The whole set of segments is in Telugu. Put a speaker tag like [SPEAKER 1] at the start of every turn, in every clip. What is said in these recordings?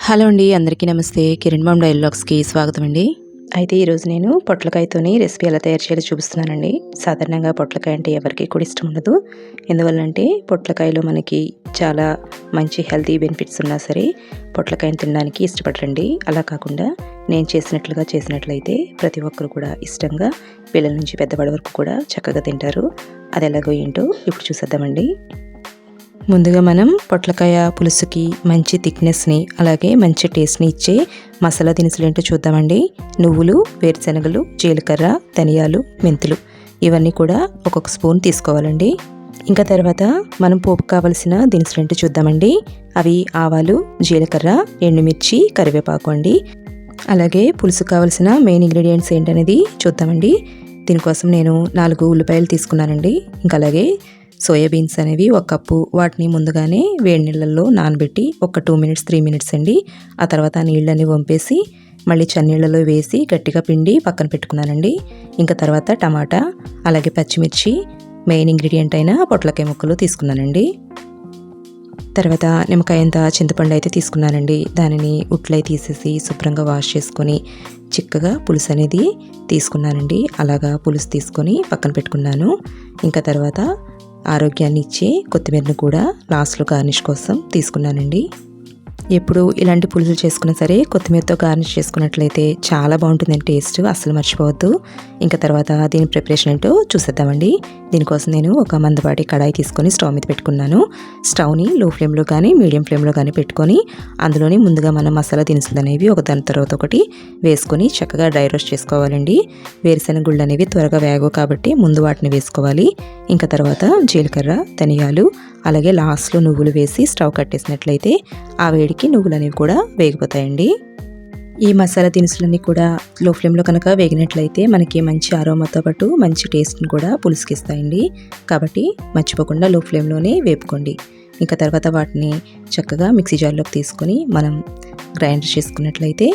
[SPEAKER 1] హలో అండి, అందరికీ నమస్తే. కిరణ్ మామ్ డైలాగ్స్కి స్వాగతం అండి. అయితే ఈరోజు నేను పొట్లకాయతోని రెసిపీ ఎలా తయారు చేయాలో చూపిస్తున్నానండి. సాధారణంగా పొట్లకాయ అంటే ఎవరికి కూడా ఇష్టం ఉండదు. ఎందువల్లంటే పొట్లకాయలో మనకి చాలా మంచి హెల్తీ బెనిఫిట్స్ ఉన్నా సరే పొట్లకాయని తినడానికి ఇష్టపడరండి. అలా కాకుండా నేను చేసినట్లయితే ప్రతి ఒక్కరు కూడా ఇష్టంగా పిల్లల నుంచి పెద్దవాడి వరకు కూడా చక్కగా తింటారు. అది ఎలాగో ఏంటో ఇప్పుడు చూసేద్దామండి. ముందుగా మనం పొట్లకాయ పులుసుకి మంచి థిక్నెస్ని అలాగే మంచి టేస్ట్ని ఇచ్చే మసాలా దినుసులు ఏంటో చూద్దామండి. నువ్వులు, వేరుశనగలు, జీలకర్ర, ధనియాలు, మెంతులు ఇవన్నీ కూడా ఒక్కొక్క స్పూన్ తీసుకోవాలండి. ఇంకా తర్వాత మనం పోపు కావలసిన దినుసులు ఏంటో చూద్దామండి. అవి ఆవాలు, జీలకర్ర, ఎండుమిర్చి, కరివేపాకు అండి. అలాగే పులుసు కావలసిన మెయిన్ ఇంగ్రీడియంట్స్ ఏంటనేది చూద్దామండి. దీనికోసం నేను 4 ఉల్లిపాయలు తీసుకున్నానండి. ఇంకా అలాగే సోయాబీన్స్ అనేవి 1 కప్పు, వాటిని ముందుగానే వేడి నీళ్ళల్లో నానబెట్టి ఒక 2 మినిట్స్ 3 మినిట్స్ అండి. ఆ తర్వాత నీళ్ళని వంపేసి మళ్ళీ చన్నీళ్ళలో వేసి గట్టిగా పిండి పక్కన పెట్టుకున్నానండి. ఇంకా తర్వాత టమాటా, అలాగే పచ్చిమిర్చి, మెయిన్ ఇంగ్రీడియంట్ అయిన పొట్లకాయ ముక్కలు తీసుకున్నానండి. తర్వాత నిమ్మకాయంత చింతపండు అయితే తీసుకున్నానండి. దానిని ఉట్లై తీసేసి శుభ్రంగా వాష్ చేసుకొని చిక్కగా పులుసు అనేది తీసుకున్నానండి. అలాగా పులుసు తీసుకొని పక్కన పెట్టుకున్నాను. ఇంకా తర్వాత ఆరోగ్యాన్ని ఇచ్చే కొత్తిమీరను కూడా లాస్ట్లో గార్నిష్ కోసం తీసుకున్నానండి. ఎప్పుడు ఇలాంటి పులుసులు చేసుకున్నా సరే కొత్తిమీరతో గార్నిష్ చేసుకున్నట్లయితే చాలా బాగుంటుందండి. టేస్ట్ అస్సలు మర్చిపోవద్దు. ఇంకా తర్వాత దీని ప్రిపరేషన్ ఏంటో చూసేద్దామండి. దీనికోసం నేను ఒక మందపాటి కడాయి తీసుకొని స్టవ్ మీద పెట్టుకున్నాను. స్టవ్ని లో ఫ్లేమ్లో కానీ మీడియం ఫ్లేమ్లో కానీ పెట్టుకొని అందులోని ముందుగా మనం మసాలా దినుసులు అనేవి ఒక దాని తర్వాత ఒకటి వేసుకొని చక్కగా డ్రై రోస్ట్ చేసుకోవాలండి. వేరుశెనగ గుళ్ళు అనేవి త్వరగా వేగవు కాబట్టి ముందు వాటిని వేసుకోవాలి. ఇంకా తర్వాత జీలకర్ర, ధనియాలు, అలాగే లాస్ట్లో నువ్వులు వేసి స్టవ్ కట్టేసినట్లయితే ఆ వేడికి నువ్వులు అనేవి కూడా వేగిపోతాయండి. ఈ మసాలా దినుసులన్నీ కూడా లో ఫ్లేమ్లో కనుక వేగినట్లయితే మనకి మంచి అరోమాతో పాటు మంచి టేస్ట్ని కూడా పులుసుకిస్తాయండి. కాబట్టి మర్చిపోకుండా లో ఫ్లేమ్లోనే వేపుకోండి. ఇంకా తర్వాత వాటిని చక్కగా మిక్సీ జార్లోకి తీసుకొని మనం గ్రైండ్ చేసుకున్నట్లయితే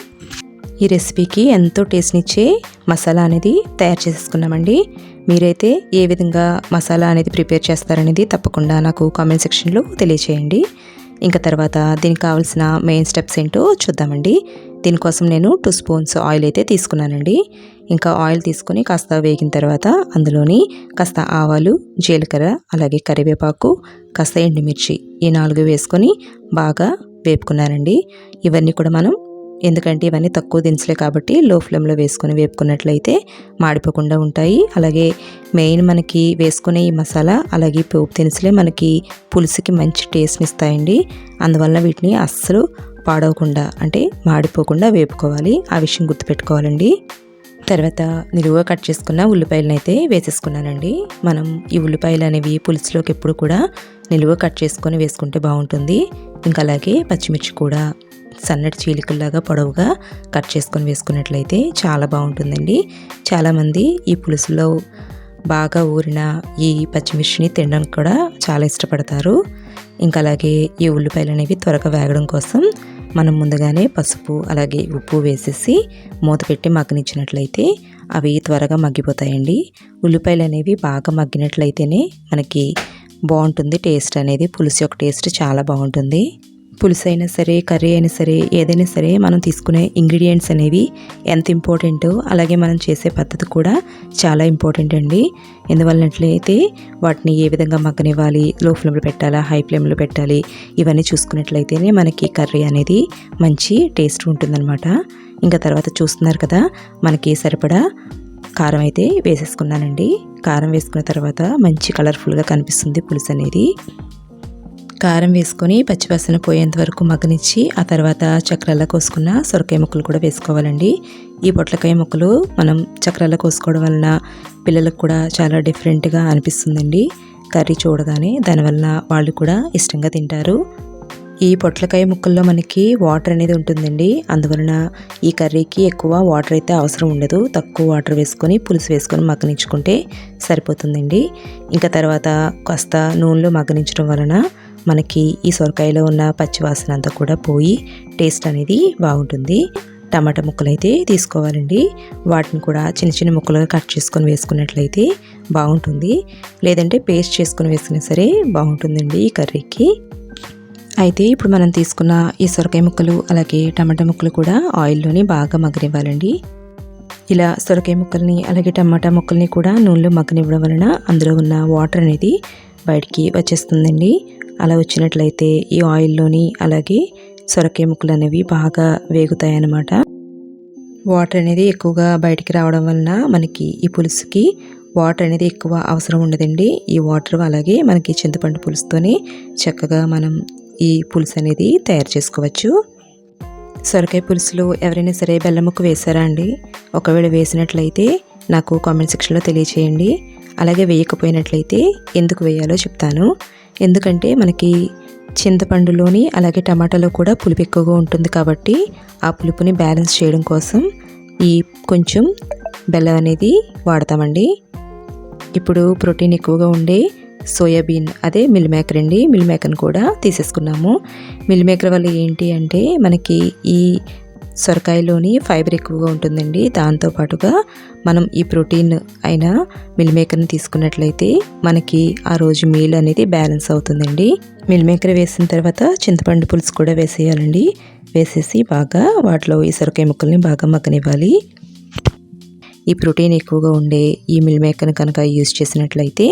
[SPEAKER 1] ఈ రెసిపీకి ఎంతో టేస్ట్నిచ్చే మసాలా అనేది తయారు చేసుకున్నామండి. మీరైతే ఏ విధంగా మసాలా అనేది ప్రిపేర్ చేస్తారనేది తప్పకుండా నాకు కామెంట్ సెక్షన్లో తెలియచేయండి. ఇంకా తర్వాత దీనికి కావాల్సిన మెయిన్ స్టెప్స్ ఏంటో చూద్దామండి. దీనికోసం నేను 2 స్పూన్స్ ఆయిల్ అయితే తీసుకున్నానండి. ఇంకా ఆయిల్ తీసుకొని కాస్త వేగిన తర్వాత అందులోని కాస్త ఆవాలు, జీలకర్ర, అలాగే కరివేపాకు, కాస్త ఎండుమిర్చి ఈ 4 వేసుకొని బాగా వేపుకున్నానండి. ఇవన్నీ కూడా మనం ఎందుకంటే ఇవన్నీ తక్కువ దినుసులే కాబట్టి లో ఫ్లేమ్లో వేసుకొని వేపుకున్నట్లయితే మాడిపోకుండా ఉంటాయి. అలాగే మెయిన్ మనకి వేసుకునే ఈ మసాలా అలాగే పోపు దినుసులే మనకి పులుసుకి మంచి టేస్ట్ని ఇస్తాయండి. అందువల్ల వీటిని అస్సలు పాడవకుండా అంటే మాడిపోకుండా వేపుకోవాలి. ఆ విషయం గుర్తుపెట్టుకోవాలండి. తర్వాత నిలువుగా కట్ చేసుకున్న ఉల్లిపాయలను అయితే వేసేసుకున్నానండి. మనం ఈ ఉల్లిపాయలు అనేవి పులుసులోకి ఎప్పుడు కూడా నిలువుగా కట్ చేసుకొని వేసుకుంటే బాగుంటుంది. ఇంకా అలాగే పచ్చిమిర్చి కూడా సన్నటి చీలికల్లాగా పొడవుగా కట్ చేసుకొని వేసుకున్నట్లయితే చాలా బాగుంటుందండి. చాలామంది ఈ పులుసులో బాగా ఊరిన ఈ పచ్చిమిర్చిని తినడానికి కూడా చాలా ఇష్టపడతారు. ఇంకా అలాగే ఈ ఉల్లిపాయలు అనేవి త్వరగా వేగడం కోసం మనం ముందుగానే పసుపు అలాగే ఉప్పు వేసేసి మూత పెట్టి మగ్గనిచ్చినట్లయితే అవి త్వరగా మగ్గిపోతాయండి. ఉల్లిపాయలు అనేవి బాగా మగ్గినట్లయితేనే మనకి బాగుంటుంది టేస్ట్ అనేది. పులుసు యొక్క టేస్ట్ చాలా బాగుంటుంది. పులుసు అయినా సరే కర్రీ అయినా సరే ఏదైనా సరే మనం తీసుకునే ఇంగ్రీడియంట్స్ అనేవి ఎంత ఇంపార్టెంటో అలాగే మనం చేసే పద్ధతి కూడా చాలా ఇంపార్టెంట్ అండి. ఎందువల్లనట్లయితే వాటిని ఏ విధంగా మగ్గనివ్వాలి, లో ఫ్లేమ్లో పెట్టాలా, హై ఫ్లేమ్లో పెట్టాలి, ఇవన్నీ చూసుకున్నట్లయితేనే మనకి కర్రీ అనేది మంచి టేస్ట్ ఉంటుందన్నమాట. ఇంకా తర్వాత చూస్తున్నారు కదా, మనకి సరిపడా కారం అయితే వేసేసుకున్నానండి. కారం వేసుకున్న తర్వాత మంచి కలర్ఫుల్గా కనిపిస్తుంది పులుసు అనేది. కారం వేసుకొని పచ్చివాసన పోయేంత వరకు మగ్గనిచ్చి ఆ తర్వాత చక్రాల్లో కోసుకున్న సొరకాయ ముక్కలు కూడా వేసుకోవాలండి. ఈ పొట్లకాయ ముక్కలు మనం చక్రాల్లో కోసుకోవడం వలన పిల్లలకు కూడా చాలా డిఫరెంట్గా అనిపిస్తుందండి కర్రీ చూడగానే. దానివల్ల వాళ్ళు కూడా ఇష్టంగా తింటారు. ఈ పొట్లకాయ ముక్కల్లో మనకి వాటర్ అనేది ఉంటుందండి. అందువలన ఈ కర్రీకి ఎక్కువ వాటర్ అయితే అవసరం ఉండదు. తక్కువ వాటర్ వేసుకొని పులుసు వేసుకొని మగ్గనించుకుంటే సరిపోతుందండి. ఇంకా తర్వాత కాస్త నూనెలో మగ్గనించడం వలన మనకి ఈ సొరకాయలో ఉన్న పచ్చివాసన అంతా కూడా పోయి టేస్ట్ అనేది బాగుంటుంది. టమాటా ముక్కలు అయితే తీసుకోవాలండి. వాటిని కూడా చిన్న చిన్న ముక్కలుగా కట్ చేసుకొని వేసుకున్నట్లయితే బాగుంటుంది. లేదంటే పేస్ట్ చేసుకొని వేసినా సరే బాగుంటుందండి ఈ కర్రీకి. అయితే ఇప్పుడు మనం తీసుకున్న ఈ సొరకాయ ముక్కలు అలాగే టమాటా ముక్కలు కూడా ఆయిల్లోని బాగా మగ్గనివ్వాలండి. ఇలా సొరకాయ ముక్కల్ని అలాగే టమాటా ముక్కల్ని కూడా నూనెలో మగ్గనివ్వడం వలన అందులో ఉన్న వాటర్ అనేది బయటికి వచ్చేస్తుందండి. అలా వచ్చినట్లయితే ఈ ఆయిల్లోని అలాగే సొరకాయ ముక్కలు అనేవి బాగా వేగుతాయి అన్నమాట. వాటర్ అనేది ఎక్కువగా బయటికి రావడం వలన మనకి ఈ పులుసుకి వాటర్ అనేది ఎక్కువ అవసరం ఉండదండి. ఈ వాటర్ అలాగే మనకి చింతపండు పులుసుతోనే చక్కగా మనం ఈ పులుసు అనేది తయారు చేసుకోవచ్చు. సొరకాయ పులుసులో ఎవరైనా సరే బెల్లం ముక్క వేసారా అండి? ఒకవేళ వేసినట్లయితే నాకు కామెంట్ సెక్షన్లో తెలియచేయండి. అలాగే వేయకపోయినట్లయితే ఎందుకు వేయాలో చెప్తాను. ఎందుకంటే మనకి చింతపండులోని అలాగే టమాటాలో కూడా పులుపు ఎక్కువగా ఉంటుంది కాబట్టి ఆ పులుపుని బ్యాలెన్స్ చేయడం కోసం ఈ కొంచెం బెల్లం అనేది వాడతామండి. ఇప్పుడు ప్రోటీన్ ఎక్కువగా ఉండే సోయాబీన్ అదే మిల్ మేకర్ అండి. మిల్ మేకర్ని కూడా తీసేసుకున్నాము. మిల్ మేకర్ వల్ల ఏంటి అంటే మనకి ఈ సొరకాయలోని ఫైబర్ ఎక్కువగా ఉంటుందండి. దాంతోపాటుగా మనం ఈ ప్రోటీన్ అయిన మిల్ మేకర్ని తీసుకున్నట్లయితే మనకి ఆ రోజు మీల్ అనేది బ్యాలెన్స్ అవుతుందండి. మిల్ మేకర్ వేసిన తర్వాత చింతపండు పులుసు కూడా వేసేయాలండి. వేసేసి బాగా వాటిలో ఈ సొరకాయ ముక్కల్ని బాగా మగ్గనివ్వాలి. ఈ ప్రోటీన్ ఎక్కువగా ఉండే ఈ మిల్ మేకర్ని కనుక యూజ్ చేసినట్లయితే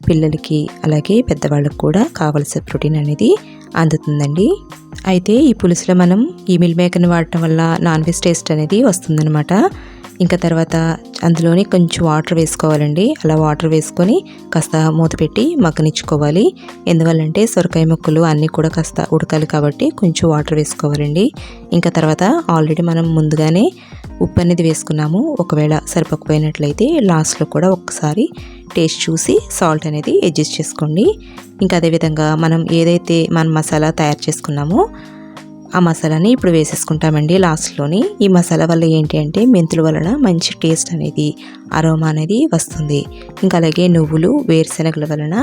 [SPEAKER 1] పిల్లలకి అలాగే పెద్దవాళ్ళకి కూడా కావలసిన ప్రోటీన్ అనేది అందుతుందండి. అయితే ఈ పులుసులో మనం ఈ మిల్ మేకర్ని వాడటం వల్ల నాన్ వెజ్ టేస్ట్ అనేది వస్తుందన్నమాట. ఇంకా తర్వాత అందులోనే కొంచెం వాటర్ వేసుకోవాలండి. అలా వాటర్ వేసుకొని కాస్త మూత పెట్టి మగ్గనిచ్చుకోవాలి. ఎందువల్లంటే సొరకాయ ముక్కలు అన్నీ కూడా కాస్త ఉడకాలి కాబట్టి కొంచెం వాటర్ వేసుకోవాలండి. ఇంకా తర్వాత ఆల్రెడీ మనం ముందుగానే ఉప్పు అనేది వేసుకున్నాము. ఒకవేళ సరిపోకపోయినట్లయితే లాస్ట్లో కూడా ఒక్కసారి టేస్ట్ చూసి సాల్ట్ అనేది అడ్జస్ట్ చేసుకోండి. ఇంకా అదేవిధంగా మనం ఏదైతే మనం మసాలా తయారు చేసుకున్నామో ఆ మసాలాని ఇప్పుడు వేసేసుకుంటామండి లాస్ట్లోని. ఈ మసాలా వల్ల ఏంటి అంటే మెంతుల వలన మంచి టేస్ట్ అనేది అరోమా అనేది వస్తుంది. ఇంకా అలాగే నువ్వులు వేరుశనగల వలన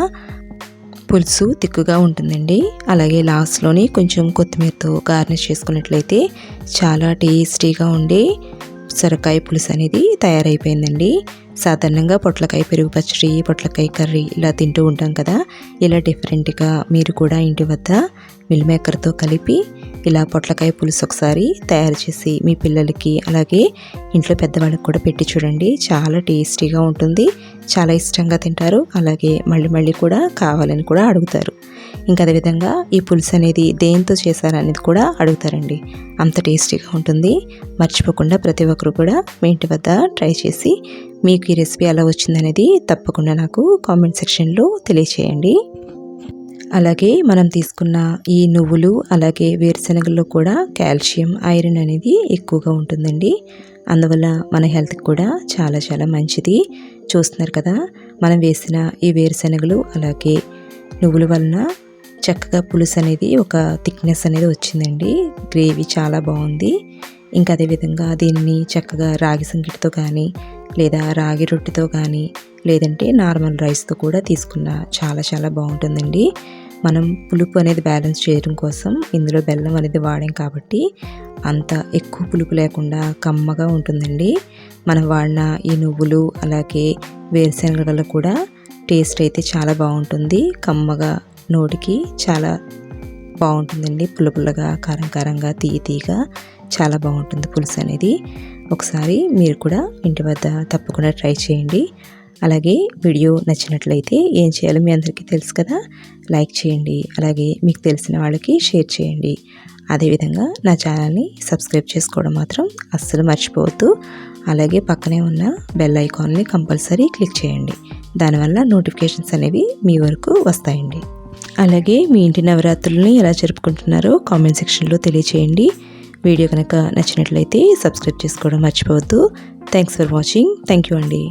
[SPEAKER 1] పులుసు తిక్కుగా ఉంటుందండి. అలాగే లాస్ట్లోని కొంచెం కొత్తిమీరతో గార్నిష్ చేసుకున్నట్లయితే చాలా టేస్టీగా ఉండే సొరకాయ పులుసు అనేది తయారైపోయిందండి. సాధారణంగా పొట్లకాయ పెరుగు పచ్చడి, పొట్లకాయ కర్రీ ఇలా తింటూ ఉంటాం కదా. ఇలా డిఫరెంట్గా మీరు కూడా ఇంటి వద్ద మిల్ మేకర్తో కలిపి ఇలా పొట్లకాయ పులుసు ఒకసారి తయారు చేసి మీ పిల్లలకి అలాగే ఇంట్లో పెద్దవాళ్ళకి కూడా పెట్టి చూడండి. చాలా టేస్టీగా ఉంటుంది. చాలా ఇష్టంగా తింటారు. అలాగే మళ్ళీ మళ్ళీ కూడా కావాలని కూడా అడుగుతారు. ఇంకా అదేవిధంగా ఈ పులుసు అనేది దేంతో చేశారనేది కూడా అడుగుతారండి. అంత టేస్టీగా ఉంటుంది. మర్చిపోకుండా ప్రతి ఒక్కరు కూడా మీ ఇంటి వద్ద ట్రై చేసి మీకు ఈ రెసిపీ ఎలా వచ్చిందనేది తప్పకుండా నాకు కామెంట్ సెక్షన్లో తెలియచేయండి. అలాగే మనం తీసుకున్న ఈ నువ్వులు అలాగే వేరుశనగల్లో కూడా కాల్షియం, ఐరన్ అనేది ఎక్కువగా ఉంటుందండి. అందువల్ల మన హెల్త్కి కూడా చాలా చాలా మంచిది. చూస్తున్నారు కదా, మనం వేసిన ఈ వేరుశనగలు అలాగే నువ్వుల వలన చక్కగా పులుసు అనేది ఒక థిక్నెస్ అనేది వచ్చిందండి. గ్రేవీ చాలా బాగుంది. ఇంకా అదేవిధంగా దీన్ని చక్కగా రాగి సంగటితో కానీ లేదా రాగి రొట్టెతో కానీ లేదంటే నార్మల్ రైస్తో కూడా తీసుకున్న చాలా చాలా బాగుంటుందండి. మనం పులుపు అనేది బ్యాలెన్స్ చేయడం కోసం ఇందులో బెల్లం అనేది వాడాం కాబట్టి అంత ఎక్కువ పులుపు లేకుండా కమ్మగా ఉంటుందండి. మనం వాడిన ఈ నువ్వులు అలాగే వేరుశనగల కూడా టేస్ట్ అయితే చాలా బాగుంటుంది. కమ్మగా నోటికి చాలా బాగుంటుందండి. పుల్లపుల్లగా, కారం కారంగా, తీయగా చాలా బాగుంటుంది పులుసు అనేది. ఒకసారి మీరు కూడా ఇంటి వద్ద తప్పకుండా ట్రై చేయండి. అలాగే వీడియో నచ్చినట్లయితే ఏం చేయాలో మీ అందరికీ తెలుసు కదా, లైక్ చేయండి. అలాగే మీకు తెలిసిన వాళ్ళకి షేర్ చేయండి. అదేవిధంగా నా ఛానల్ని సబ్స్క్రైబ్ చేసుకోవడం మాత్రం అస్సలు మర్చిపోవద్దు. అలాగే పక్కనే ఉన్న బెల్ ఐకాన్ని కంపల్సరీ క్లిక్ చేయండి. దానివల్ల నోటిఫికేషన్స్ అనేవి మీ వరకు వస్తాయండి. అలాగే మీ ఇంటి నవరాత్రులని ఎలా జరుపుకుంటున్నారో కామెంట్ సెక్షన్లో తెలియచేయండి. వీడియో కనుక నచ్చినట్లయితే సబ్స్క్రైబ్ చేసుకోవడం మర్చిపోవద్దు. Thanks for watching. Thank you అండి.